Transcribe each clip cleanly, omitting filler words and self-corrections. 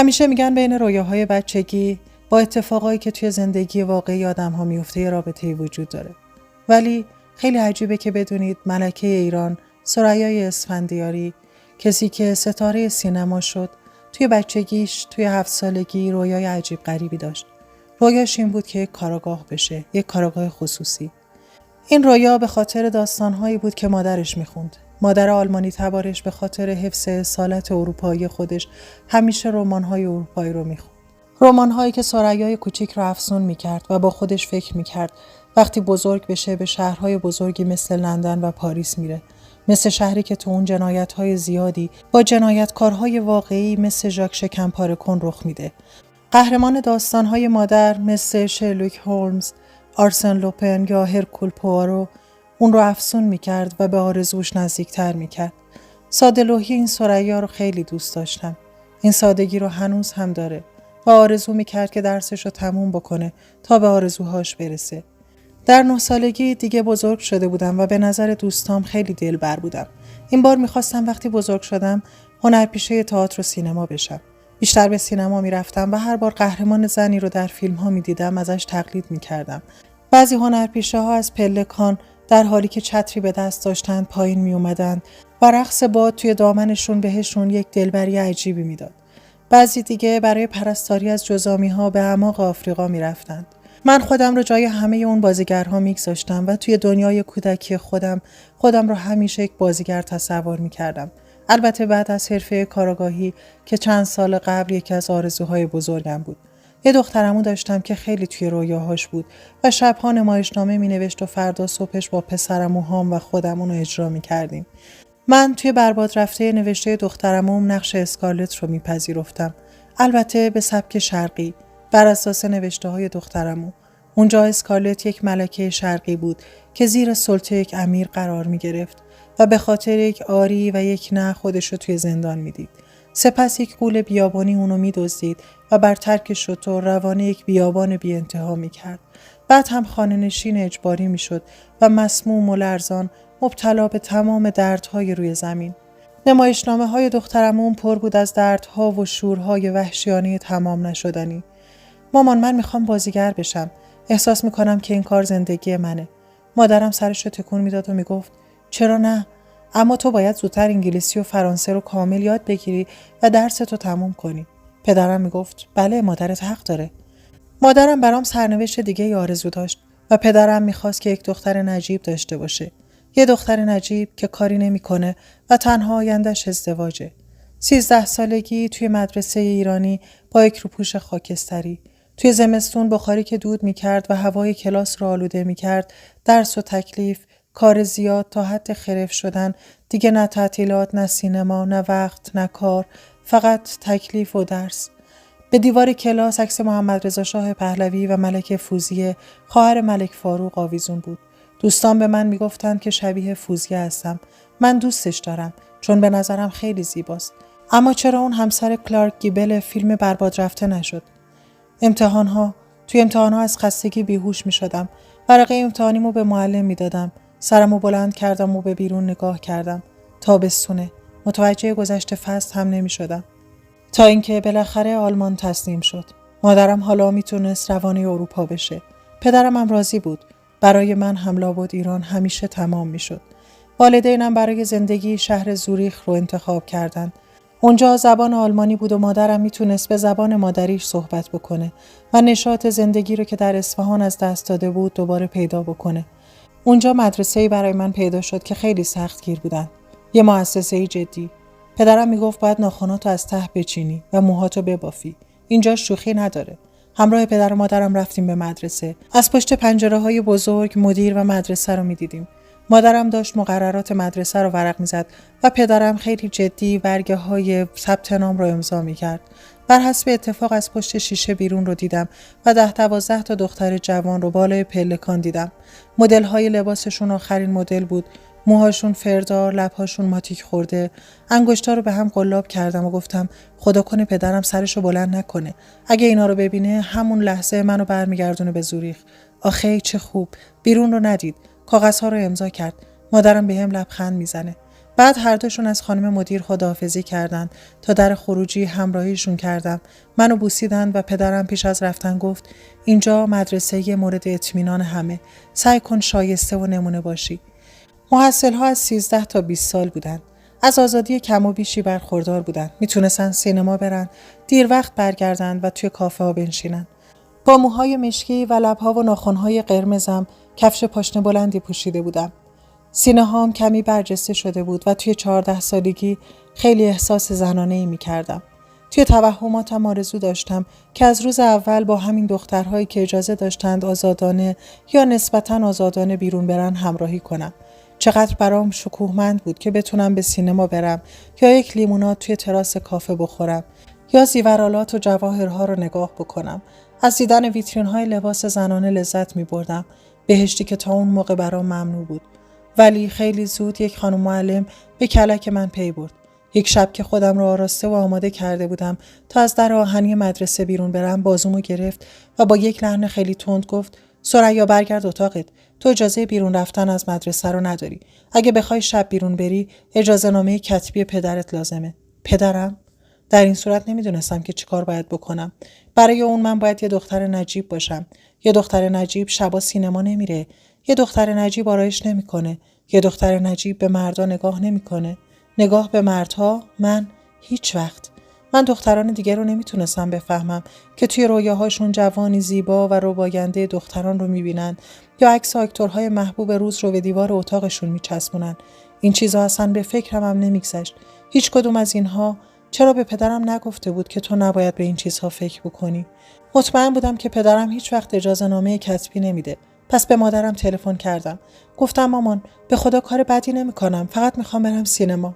همیشه میگن بین رویاهای بچگی با اتفاقایی که توی زندگی واقعی آدم‌ها میفته یه رابطه‌ای وجود داره. ولی خیلی عجیبه که بدونید ملکه ایران، ثریای اسفندیاری، کسی که ستاره سینما شد، توی بچگیش، توی 7 سالگی رویای عجیب غریبی داشت. رویاش این بود که یک کاراگاه بشه، یک کاراگاه خصوصی. این رویا به خاطر داستانهایی بود که مادرش میخوند. مادر آلمانی تبارش به خاطر حفظ اصالت اروپایی خودش همیشه رمان‌های اروپایی رو میخوند. رمان‌هایی که ثریای کوچیک رو افسون میکرد و با خودش فکر میکرد وقتی بزرگ بشه به شهرهای بزرگی مثل لندن و پاریس میره. مثل شهری که تو اون جنایت‌های زیادی با جنایتکارهای واقعی مثل ژاک شکمپاره کن رخ میده. قهرمان داستان‌های مادر مثل شرلوک هولمز، آرسن لوپن یا هرکول پوآرو اون رو افسون میکرد و به آرزوش نزدیکتر میکرد. ساده‌لوحی این ثریا رو خیلی دوست داشتم. این سادگی رو هنوز هم داره و آرزو میکرد که درسش رو تموم بکنه تا به آرزوهاش برسه. در 9 سالگی دیگه بزرگ شده بودم و به نظر دوستام خیلی دلبر بودم. این بار میخواستم وقتی بزرگ شدم هنرپیشه تئاتر و سینما بشم. بیشتر به سینما میرفتم و هر بار قهرمان زنی رو در فیلم ها میدیدم ازش تقلید میکردم. بعضی هنرپیشه ها از پلکان در حالی که چتری به دست داشتند پایین می اومدن و رقص باد توی دامنشون بهشون یک دلبری عجیبی میداد. بعضی دیگه برای پرستاری از جزامی ها به اعماق آفریقا میرفتند. من خودم رو جای همه اون بازیگرها میگذاشتم و توی دنیای کودکی خودم رو همیشه یک بازیگر تصور میکردم. البته بعد از حرفه کاراگاهی که چند سال قبل یکی از آرزوهای بزرگم بود. یه دخترمو داشتم که خیلی توی رویاهاش بود و شبها نمایشنامه مینوشت و فردا صبحش با پسرم و هام و خودم اونو اجرا میکردیم. من توی برباد رفته نوشته دخترموم نقش اسکارلت رو میپذیرفتم. البته به سبک شرقی، بر اساس نوشته های دخترمو. اونجا اسکارلت یک ملکه شرقی بود که زیر سلطه یک امیر قرار می گرفت و به خاطر یک آری و یک نه خودش رو توی زندان می دید. سپس یک غول بیابانی اونو می دزدید و بر ترک شتر روانه یک بیابان بی انتها می کرد. بعد هم خانه نشین اجباری می شد و مسموم و لرزان مبتلا به تمام دردهای روی زمین. نمایشنامه های دخترمون پر بود از دردها و شورهای وحشیانه تمام نشدنی. مامان من میخوام بازیگر بشم. احساس میکنم که این کار زندگی منه. مادرم سرش رو تکون میداد و میگفت چرا نه؟ اما تو باید زودتر انگلیسی و فرانسه رو کامل یاد بگیری و درستو تموم کنی. پدرم میگفت بله مادرت حق داره. مادرم برام سرنوشت دیگه آرزو داشت و پدرم میخواست که یک دختر نجیب داشته باشه. یه دختر نجیب که کاری نمیکنه و تنها آینده‌اش ازدواجه. 13 سالگی توی مدرسه ایرانی با یک روپوش خاکستری. توی زمستون بخاری که دود میکرد و هوای کلاس رو آلوده میکرد، درس و تکلیف، کار زیاد تا حد خرف شدن، دیگه نه تعطیلات، نه سینما، نه وقت، نه کار، فقط تکلیف و درس. به دیوار کلاس عکس محمد رضا شاه پهلوی و ملکه فوزیه، خواهر ملک فاروق آویزون بود. دوستان به من میگفتن که شبیه فوزیه هستم. من دوستش دارم چون به نظرم خیلی زیباست. اما چرا اون همسر کلارک گیبل فیلم برباد رفته نشد؟ توی امتحانها از خستگی بیهوش می شدم. ورقه امتحانیمو به معلم می دادم. سرمو بلند کردم و به بیرون نگاه کردم. تابستونه. متوجه گذشت فصل هم نمی شدم. تا اینکه بالاخره آلمان تسلیم شد. مادرم حالا می تونست روانه اروپا بشه. پدرم هم راضی بود. برای من هم لابد ایران همیشه تمام می شد. والدینم برای زندگی شهر زوریخ رو انتخاب کردند. اونجا زبان آلمانی بود و مادرم میتونست به زبان مادریش صحبت بکنه و نشاط زندگی رو که در اصفهان از دست داده بود دوباره پیدا بکنه. اونجا مدرسه‌ای برای من پیدا شد که خیلی سختگیر بودن. یه مؤسسه‌ای جدی. پدرم میگفت باید ناخناتو از ته بچینی و موهاتو ببافی. اینجا شوخی نداره. همراه پدر و مادرم رفتیم به مدرسه. از پشت پنجره‌های بزرگ مدیر و مدرسه رو می‌دیدیم. مادرم داشت مقررات مدرسه رو ورق می‌زد و پدرم خیلی جدی برگه‌های ثبت نام رو امضا می‌کرد. بر حسب اتفاق از پشت شیشه بیرون رو دیدم و 10-12 تا دختر جوان رو بالای پلکان دیدم. مدل‌های لباسشون آخرین مدل بود. موهاشون فردار، لب‌هاشون ماتیک خورده. انگشتا رو به هم قلاب کردم و گفتم خدا کنه پدرم سرشو بلند نکنه. اگه اینا رو ببینه همون لحظه منو برمیگردونه به زوریخ. آخه چه خوب. بیرون رو ندید. کاغذها رو امضا کرد. مادرم بهم لبخند میزنه. بعد هر دوشون از خانم مدیر خداحافظی کردند. تا در خروجی همراهیشون کردم. منو بوسیدند و پدرم پیش از رفتن گفت اینجا مدرسه مورد اطمینان همه. سعی کن شایسته و نمونه باشی. محصل‌ها از 13 تا 20 سال بودند. از آزادی کم و بیشی برخوردار بودند. میتونستن سینما برن، دیر وقت برگردن و توی کافه ها بنشینن. با موهای مشکی و لب‌ها و ناخن‌های قرمزم کفش پاشنه بلندی پوشیده بودم. سینه‌هام کمی برجسته شده بود و توی 14 سالگی خیلی احساس زنانه‌ای می‌کردم. توی توهماتم آرزو داشتم که از روز اول با همین دخترهایی که اجازه داشتند آزادانه یا نسبتاً آزادانه بیرون برن همراهی کنم. چقدر برام شکوهمند بود که بتونم به سینما برم یا یک لیموناد توی تراس کافه بخورم یا زیورالات و جواهرها رو نگاه بکنم. از دیدن ویترین‌های لباس زنانه لذت می‌بردم، بهشتی که تا اون موقع برام ممنوع بود. ولی خیلی زود یک خانم معلم به کلک من پی برد. یک شب که خودم رو آراسته و آماده کرده بودم تا از در آهنی مدرسه بیرون برم، بازومو گرفت و با یک لحن خیلی تند گفت ثریا برگرد اتاقت. تو اجازه بیرون رفتن از مدرسه رو نداری. اگه بخوای شب بیرون بری، اجازه نامه کتبی پدرت لازمه. پدرم؟ در این صورت نمیدونستم که چیکار باید بکنم. برای اون من باید یه دختر نجیب باشم. یه دختر نجیب شبا سینما نمیره. یه دختر نجیب آرایش نمیکنه. یه دختر نجیب به مردا نگاه نمیکنه. نگاه به مردها من هیچ وقت. من دختران دیگه رو نمیتونستم بفهمم که توی رویاهاشون جوانی زیبا و رباینده دختران رو میبینن یا عکس اکتورهای محبوب روز رو به دیوار اتاقشون میچسبونن. این چیزا اصلا به فکرم هم نمیگذشت. هیچ کدوم از اینها چرا به پدرم نگفته بود که تو نباید به این چیزها فکر بکنی؟ مطمئن بودم که پدرم هیچ وقت اجازه نامه کتبی نمیده. پس به مادرم تلفن کردم. گفتم مامان، به خدا کار بدی نمیکنم، فقط میخوام برم سینما.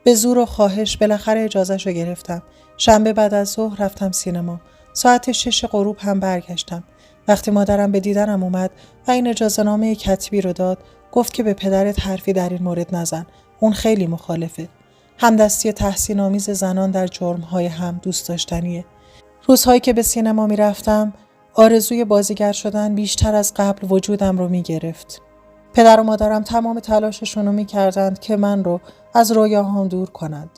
به زور و خواهش بالاخره اجازهشو گرفتم. شنبه بعد از ظهر رفتم سینما. ساعت 6 غروب هم برگشتم. وقتی مادرم به دیدنم اومد و این اجازه نامه کتبی رو داد، گفت که به پدرت حرفی در این مورد نزن. اون خیلی مخالفه. همدستی تحسین آمیز زنان در جرم‌های هم دوست داشتنیه. روزهایی که به سینما میرفتم، آرزوی بازیگر شدن بیشتر از قبل وجودم رو میگرفت. پدر و مادرم تمام تلاششون رو میکردند که من رو از رویاهام دور کنند.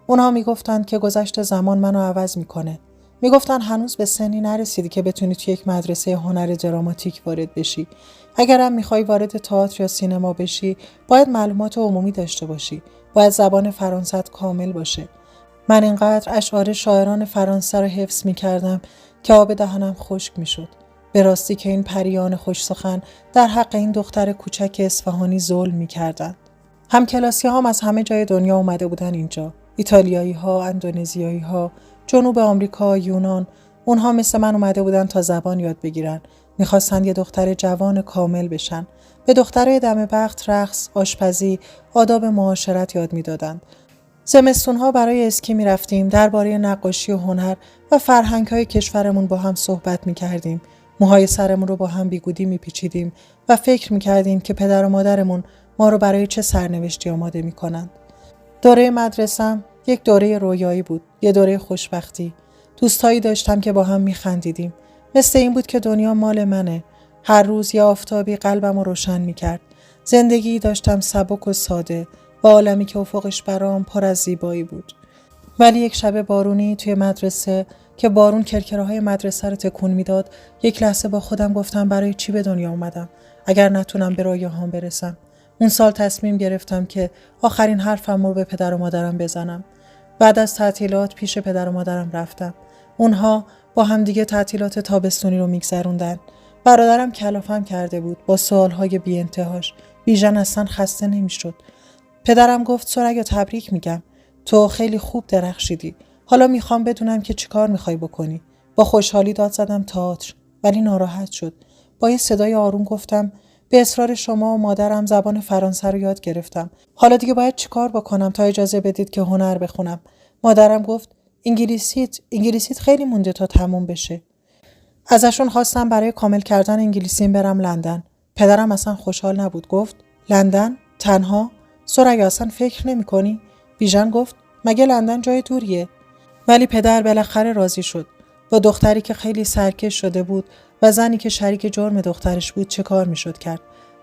اونها میگفتند که گذشت زمان منو عوض میکنه. میگفتن هنوز به سنی نرسیدی که بتونی توی یک مدرسه هنر دراماتیک وارد بشی. اگرم میخوای وارد تئاتر یا سینما بشی، باید معلومات عمومی داشته باشی. باید زبان فرانسه‌ت کامل باشه. من اینقدر اشعار شاعران فرانسه رو حفظ میکردم که آب دهنم خشک میشد. به راستی که این پریان خوش سخن در حق این دختر کوچک اصفهانی ظلم میکردند. همکلاسی‌هام از همه جای دنیا اومده بودن اینجا. ایتالیایی‌ها، اندونزیایی‌ها، جنوب آمریکا، یونان. اونها مثل من اومده بودن تا زبان یاد بگیرن. میخواستن یه دختر جوان کامل بشن. به دخترای دم بخت رقص، آشپزی، آداب معاشرت یاد میدادند. زمستون‌ها برای اسکی می‌رفتیم، درباره نقاشی و هنر و فرهنگ‌های کشورمون با هم صحبت می‌کردیم. موهای سرمون رو با هم بیگودی می‌پیچیدیم و فکر می‌کردیم که پدر و مادرمون ما رو برای چه سرنوشتی آماده می‌کنند. دوره مدرسه‌ام یک دوره رویایی بود، یه دوره خوشبختی. دوستایی داشتم که با هم می‌خندیدیم. مثل این بود که دنیا مال منه. هر روز یه آفتابی قلبم رو روشن می‌کرد. زندگی داشتم سبک و ساده، با عالمی که افقش برام پر از زیبایی بود. ولی یک شب بارونی توی مدرسه که بارون کرکره‌های مدرسه رو تکون میداد، یک لحظه با خودم گفتم برای چی به دنیا اومدم اگر نتونم به رویاهام برسم. اون سال تصمیم گرفتم که آخرین حرفم رو به پدر و مادرم بزنم. بعد از تعطیلات پیش پدر و مادرم رفتم. اونها با هم دیگه تعطیلات تابستونی رو میگذروندن. برادرم کلافم کرده بود با سوالهای بی انتهاش. بیژن اصلا خسته نمیشد. پدرم گفت ثریا تبریک میگم. تو خیلی خوب درخشیدی. حالا میخوام بدونم که چیکار میخوای بکنی. با خوشحالی داد زدم تئاتر، ولی ناراحت شد. با یه صدای آروم گفتم به اصرار شما و مادرم زبان فرانسه رو یاد گرفتم. حالا دیگه باید چیکار بکنم تا اجازه بدید که هنر بخونم؟ مادرم گفت انگلیسیت خیلی مونده تا تموم بشه. ازشون خواستم برای کامل کردن انگلیسیم برم لندن. پدرم اصلا خوشحال نبود. گفت لندن؟ تنها؟ ثریا اصلا فکر نمی‌کنی؟ بیژن گفت مگه لندن جای دوریه؟ ولی پدر بالاخره راضی شد. با دختری که خیلی سرکش شده بود و زنی که شریک جرم دخترش بود چه کار میشد کرد؟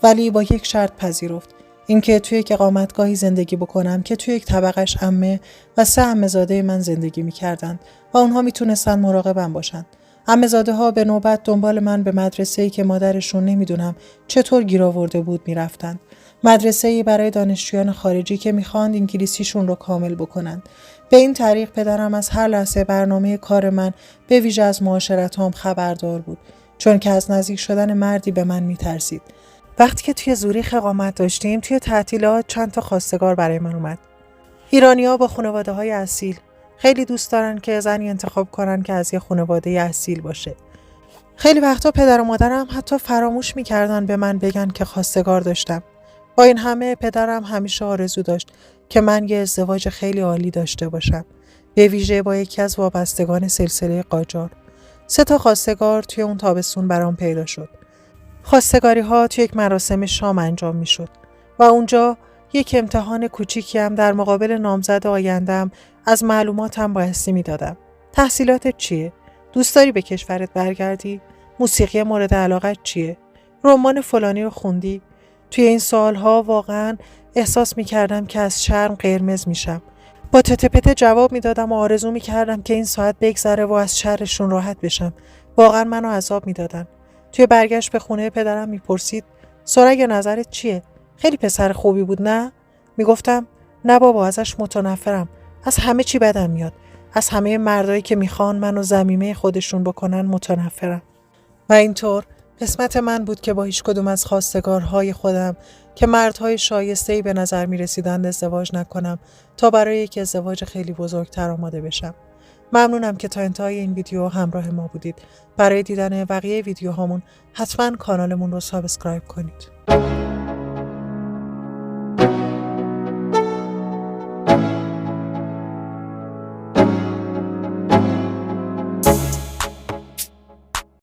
ولی با یک شرط پذیرفت. اینکه توی یک اقامتگاهی زندگی بکنم که توی یک طبقش عمه و 3 عمه‌زاده من زندگی می‌کردند و اونها میتونستن مراقبم باشن. عمه‌زاده‌ها به نوبت دنبال من به مدرسه‌ای که مادرشون نمیدونم چطور گیر آورده بود میرفتن. مدرسه‌ای برای دانشجویان خارجی که میخواند انگلیسیشون رو کامل بکنن. به این طریق پدرم از هر لحظه برنامه کار من به ویژه از معاشرتام خبردار بود، چون که از نزدیک شدن مردی به من میترسید. وقتی که توی زوریخ اقامت داشتیم، توی تعطیلات چند تا خواستگار برای من اومد. ایرانی‌ها با خانواده‌های اصیل خیلی دوست دارن که زنی انتخاب کنن که از یه خانواده اصیل باشه. خیلی وقتا پدر و مادرم حتی فراموش می‌کردن به من بگن که خواستگار داشتم. با این همه پدرم همیشه آرزو داشت که من یه ازدواج خیلی عالی داشته باشم، به ویژه با یکی از وابستگان سلسله قاجار. 3 تا خواستگار توی اون تابستون برام پیدا شد. خواستگاری‌ها توی یک مراسم شام انجام می‌شد و اونجا یک امتحان کوچیکی هم در مقابل نامزد آینده‌ام از معلوماتم بایستی می‌دادم. تحصیلاتت چیه؟ دوست داری به کشورت برگردی؟ موسیقی مورد علاقت چیه؟ رمان فلانی رو خوندی؟ توی این سوال‌ها واقعاً احساس می‌کردم که از شرم قرمز میشم. با تته جواب میدادم و آرزو می‌کردم که این ساعت بگذره و از شرشون راحت بشم. واقعاً منو عذاب می‌دادن. توی برگشت به خونه پدرم میپرسید سریا نظرت چیه؟ خیلی پسر خوبی بود نه؟ میگفتم نه بابا، ازش متنفرم. از همه چی بدم میاد. از همه مردایی که میخوان منو ضمیمه خودشون بکنن متنفرم. و اینطور قسمت من بود که با هیچ کدوم از خواستگارهای خودم که مردهای شایسته‌ای به نظر میرسیدند ازدواج نکنم تا برای یک ازدواج خیلی بزرگتر آماده بشم. ممنونم که تا انتهای این ویدیو همراه ما بودید. برای دیدن بقیه ویدیوهامون حتما کانالمون رو سابسکرایب کنید.